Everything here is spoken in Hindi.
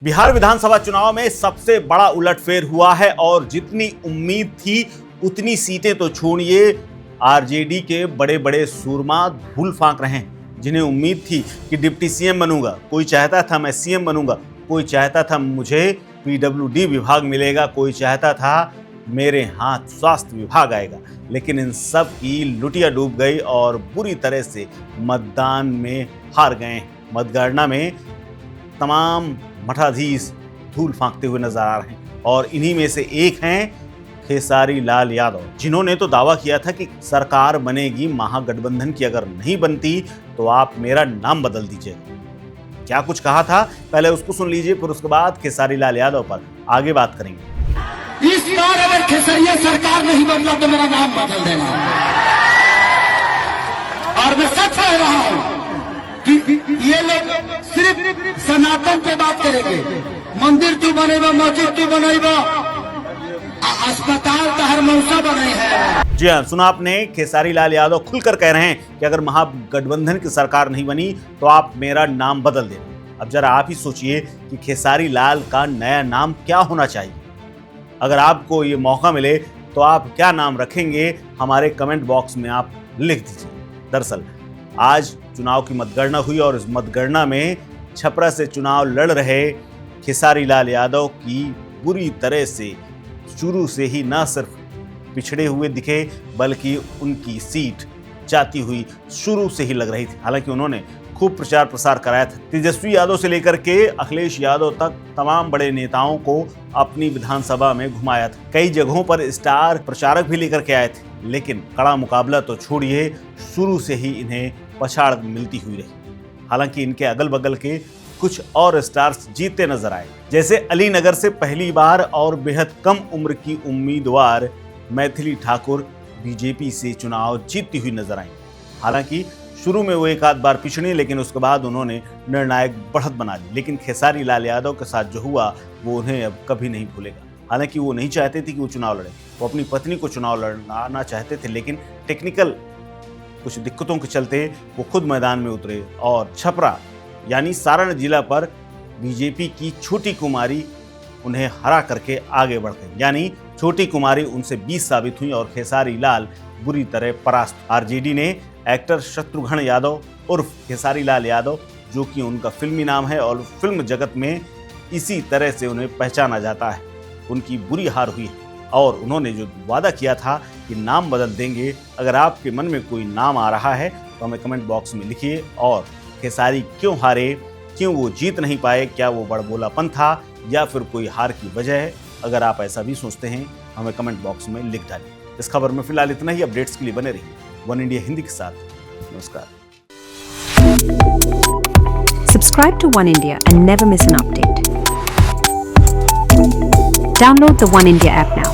बिहार विधानसभा चुनाव में सबसे बड़ा उलटफेर हुआ है और जितनी उम्मीद थी उतनी सीटें तो छोड़िए, आरजेडी के बड़े बड़े सूरमा धूल फांक रहे हैं। जिन्हें उम्मीद थी कि डिप्टी सीएम बनूंगा, कोई चाहता था मैं सीएम बनूंगा, कोई चाहता था मुझे पीडब्ल्यूडी विभाग मिलेगा, कोई चाहता था मेरे हाथ स्वास्थ्य विभाग आएगा, लेकिन इन सब की लुटिया डूब गई और बुरी तरह से मतदान में हार गए। मतगणना में तमाम मठाधीश धूल फांकते हुए नजर आ रहे हैं और इन्हीं में से एक हैं खेसारी लाल यादव, जिन्होंने तो दावा किया था कि सरकार बनेगी महागठबंधन की, अगर नहीं बनती तो आप मेरा नाम बदल दीजिए। क्या कुछ कहा था, पहले उसको सुन लीजिए, फिर उसके बाद खेसारी लाल यादव पर आगे बात करेंगे। इस बार अगर खेसरिया सरकार नहीं बदला तो मेरा नाम बदल देना। और मैं सच कह रहा हूं कि ये लोग सिर्फ सनातन पे बात करेंगे। मंदिर तू बनेगा, मस्जिद तू बनेगा, अस्पताल तो हर मौसा बने हैं। जी हाँ, सुना आपने, खेसारी लाल यादव खुलकर कह रहे हैं कि अगर महागठबंधन की सरकार नहीं बनी तो आप मेरा नाम बदल देना। अब जरा आप ही सोचिए कि खेसारी लाल का नया नाम क्या होना चाहिए। अगर आपको ये मौका मिले तो आप क्या नाम रखेंगे, हमारे कमेंट बॉक्स में आप लिख दीजिए। दरअसल आज चुनाव की मतगणना हुई और इस मतगणना में छपरा से चुनाव लड़ रहे खेसारी लाल यादव की बुरी तरह से शुरू से ही न सिर्फ पिछड़े हुए दिखे, बल्कि उनकी सीट जाती हुई शुरू से ही लग रही थी। हालांकि उन्होंने खूब प्रचार प्रसार कराया था। तेजस्वी यादव से लेकर के अखिलेश यादव तक तमाम बड़े नेताओं को अपनी विधानसभा में घुमाया था। कई जगहों पर स्टार प्रचारक भी लेकर के आए थे, लेकिन कड़ा मुकाबला तो छोड़िए, शुरू से ही इन्हें पछाड़ मिलती हुई रही। हालांकि इनके अगल बगल के कुछ और स्टार्स जीतते नजर आए, जैसे अलीनगर से पहली बार और बेहद कम उम्र की उम्मीदवार मैथिली ठाकुर बीजेपी से चुनाव जीतती हुई नजर आई। हालांकि शुरू में वो एक आध बार पिछड़ी, लेकिन उसके बाद उन्होंने निर्णायक बढ़त बना ली। लेकिन खेसारी लाल यादव के साथ जो हुआ वो उन्हें अब कभी नहीं भूलेगा। हालांकि वो नहीं चाहते थे कि वो चुनाव लड़े, वो अपनी पत्नी को चुनाव लड़ना चाहते थे, लेकिन टेक्निकल कुछ दिक्कतों के चलते वो खुद मैदान में उतरे और छपरा यानी सारण जिला पर बीजेपी की छोटी कुमारी उन्हें हरा करके आगे बढ़ गई। यानी छोटी कुमारी उनसे 20 साबित हुई और खेसारी लाल बुरी तरह परास्त। आरजेडी ने एक्टर शत्रुघ्न यादव उर्फ खेसारी लाल यादव, जो कि उनका फिल्मी नाम है और फिल्म जगत में इसी तरह से उन्हें पहचाना जाता है, उनकी बुरी हार हुई है। और उन्होंने जो वादा किया था कि नाम बदल देंगे, अगर आपके मन में कोई नाम आ रहा है तो हमें कमेंट बॉक्स में लिखिए। और खेसारी क्यों हारे, क्यों वो जीत नहीं पाए, क्या वो बड़बोलापन था या फिर कोई हार की वजह है, अगर आप ऐसा भी सोचते हैं हमें कमेंट बॉक्स में लिख डालिए। इस खबर में फिलहाल इतना ही। अपडेट्स के लिए बने रहिए वन इंडिया हिंदी के साथ। नमस्कार। Subscribe to One India and never miss an update. Download the One India app now.